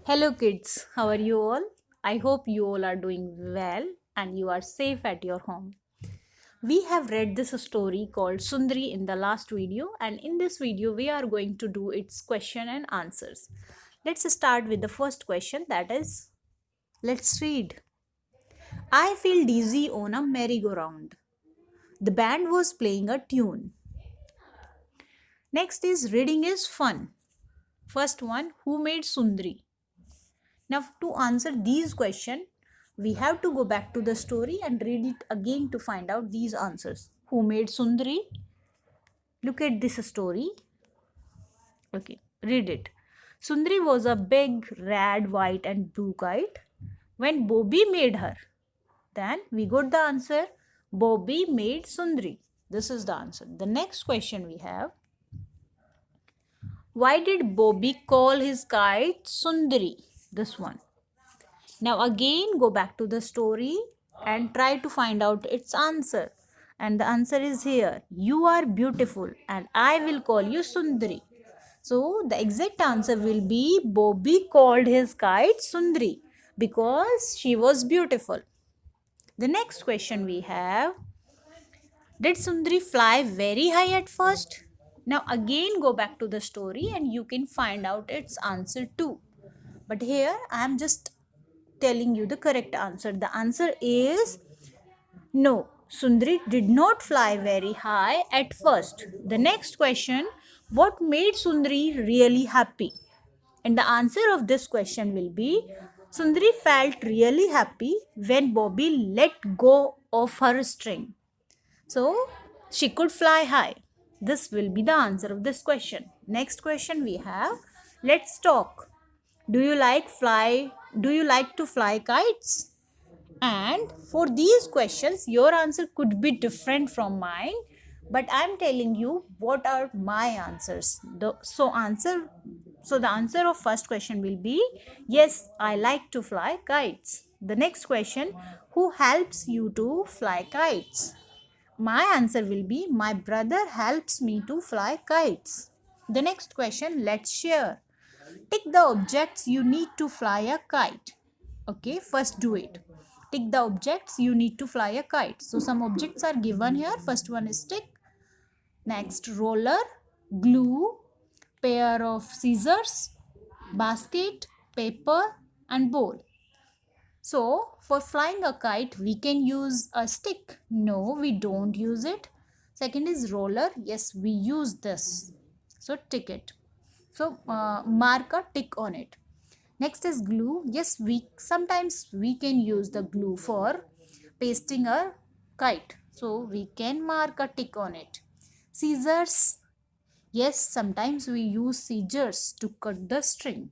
Hello, kids. How are you all? I hope you all are doing well and you are safe at your home. We have read this story called Sundari in the last video, and in this video, we are going to do its question and answers. Let's start with the first question, that is, let's read. I feel dizzy on a merry-go-round. The band was playing a tune. Next is reading is fun. First one, who made Sundari? Now, to answer these questions, we have to go back to the story and read it again to find out these answers. Who made Sundari? Look at this story. Okay, read it. Sundari was a big red, white, and blue kite. When Bobby made her, then we got the answer. Bobby made Sundari. This is the answer. The next question we have. Why did Bobby call his kite Sundari? This one. Now again go back to the story and try to find out its answer. And the answer is here. You are beautiful and I will call you Sundari. So the exact answer will be Bobby called his kite Sundari because she was beautiful. The next question we have. Did Sundari fly very high at first? Now again go back to the story and you can find out its answer too. But here I am just telling you the correct answer. The answer is no. Sundari did not fly very high at first. The next question, what made Sundari really happy? And the answer of this question will be Sundari felt really happy when Bobby let go of her string. So she could fly high. This will be the answer of this question. Next question we have. Let's talk. Do you like to fly kites? And for these questions, your answer could be different from mine, but I'm telling you what are my answers. So the answer of first question will be yes, I like to fly kites. The next question, who helps you to fly kites? My answer will be my brother helps me to fly kites. The next question, let's share. Tick the objects you need to fly a kite. Okay, first do it. Tick the objects you need to fly a kite. So some objects are given here. First one is stick. Next, roller, glue, pair of scissors, basket, paper, and bowl. So for flying a kite, we can use a stick. No, we don't use it. Second is roller. Yes, we use this. So tick it. So mark a tick on it. Next is glue. Yes, we sometimes we can use the glue for pasting a kite. So we can mark a tick on it. Scissors. Yes, sometimes we use scissors to cut the string.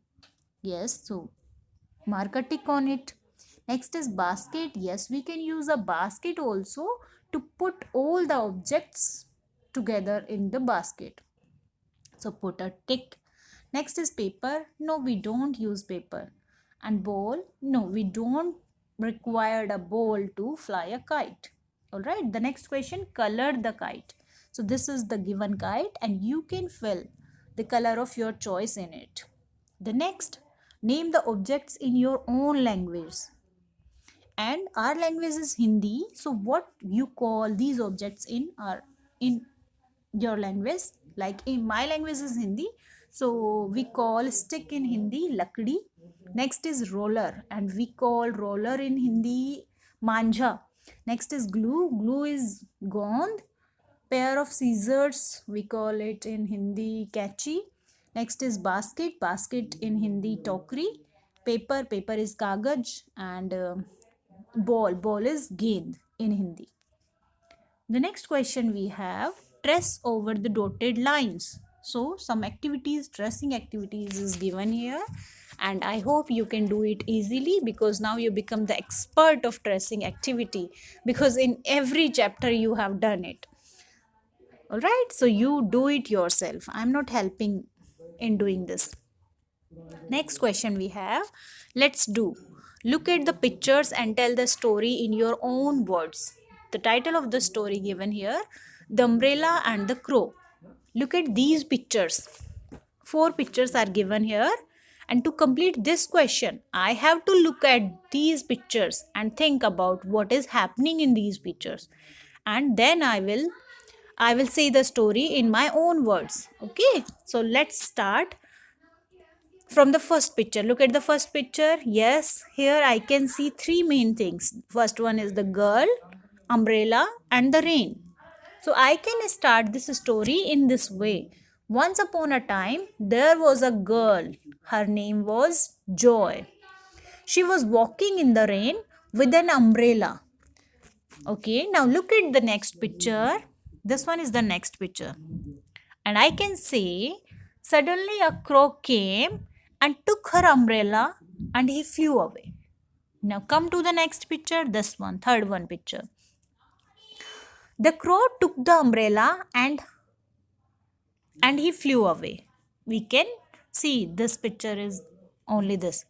Yes, so mark a tick on it. Next is basket. Yes, we can use a basket also to put all the objects together in the basket. So put a tick. Next is paper. No, we don't use paper. And bowl. No, we don't require a bowl to fly a kite. Alright, the next question, color the kite. So this is the given kite and you can fill the color of your choice in it. The next, name the objects in your own language. And our language is Hindi. So what you call these objects in your language? Like in my language is Hindi. So we call stick in Hindi lakdi. Next is roller and we call roller in Hindi manja. Next is glue. Glue is gond. Pair of scissors, we call it in Hindi kachi. Next is basket. Basket in Hindi tokri. Paper. Paper is kagaj. And ball. Ball is gend in Hindi. The next question we have, trace over the dotted lines. So some activities, tracing activities is given here and I hope you can do it easily because now you become the expert of tracing activity because in every chapter you have done it. Alright, so you do it yourself. I'm not helping in doing this. Next question we have, let's do. Look at the pictures and tell the story in your own words. The title of the story given here, The Umbrella and the Crow. Look at these pictures. 4 pictures are given here And to complete this question, I have to look at these pictures and think about what is happening in these pictures. And then I will say the story in my own words. Okay? So let's start from the first picture. Look at the first picture. Yes, here I can see three main things. First one is the girl, umbrella, and the rain. So I can start this story in this way. Once upon a time, there was a girl. Her name was Joy. She was walking in the rain with an umbrella. Okay, now look at the next picture. This one is the next picture. And I can say, suddenly a crow came and took her umbrella and he flew away. Now come to the next picture, this one, third one picture. The crow took the umbrella and he flew away. We can see this picture is only this.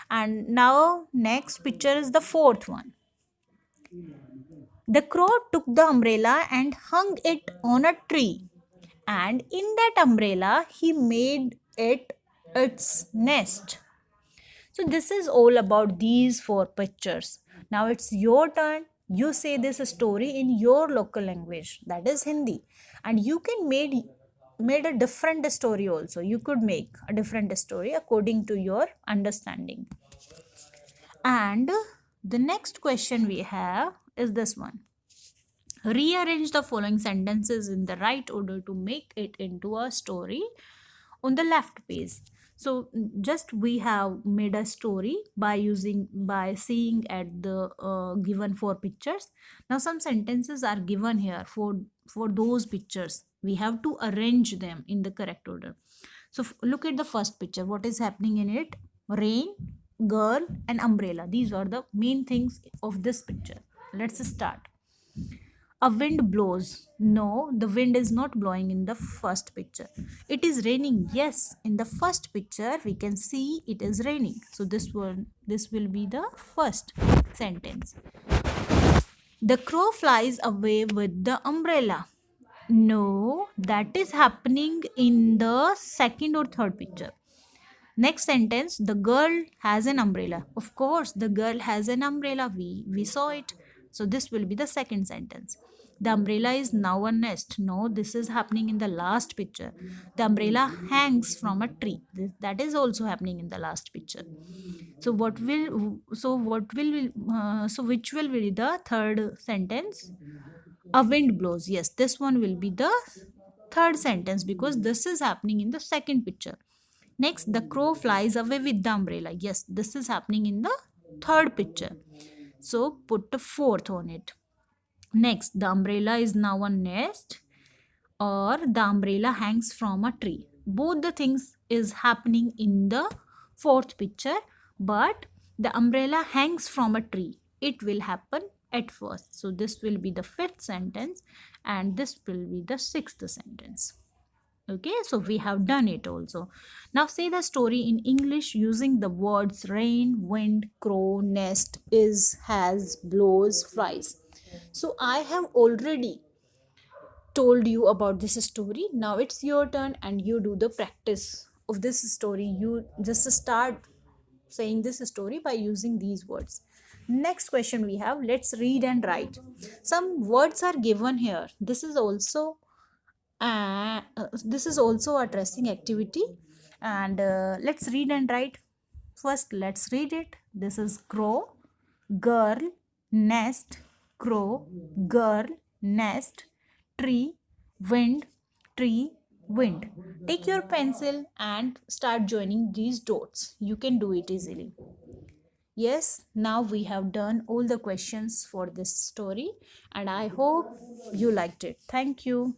And now next picture is the fourth one. The crow took the umbrella and hung it on a tree. And in that umbrella, he made it its nest. So this is all about these four pictures. Now it's your turn. You say this story in your local language, that is Hindi, and you can made a different story also. You could make a different story according to your understanding. And the next question we have is this one. Rearrange the following sentences in the right order to make it into a story on the left page. So just we have made a story by seeing at the given four pictures. Now some sentences are given here for those pictures. We have to arrange them in the correct order. So look at the first picture. What is happening in it? Rain, girl, and umbrella. These are the main things of this picture. Let's start. A wind blows. No, the wind is not blowing in the first picture. It is raining. Yes, in the first picture we can see it is raining. So this will be the first sentence. The crow flies away with the umbrella. No, that is happening in the second or third picture. Next sentence, the girl has an umbrella. Of course, the girl has an umbrella. We saw it. So this will be the second sentence. The umbrella is now a nest. No, this is happening in the last picture. The umbrella hangs from a tree. That is also happening in the last picture. So which will be the third sentence? A wind blows. Yes, this one will be the third sentence because this is happening in the second picture. Next, the crow flies away with the umbrella. Yes, this is happening in the third picture. So put the fourth on it. Next, the umbrella is now a nest or the umbrella hangs from a tree. Both the things is happening in the fourth picture, but the umbrella hangs from a tree. It will happen at first. So this will be the fifth sentence and this will be the sixth sentence. Okay, so we have done it also. Now say the story in English using the words rain, wind, crow, nest, is, has, blows, flies. So I have already told you about this story. Now it's your turn and you do the practice of this story. You just start saying this story by using these words. Next question we have, let's read and write. Some words are given here. This is also a dressing activity, and let's read and write. First let's read it. This is crow, girl, nest, crow, girl, nest, tree, wind, tree, wind. Take your pencil and start joining these dots. You can do it easily. Yes, now we have done all the questions for this story and I hope you liked it. Thank you.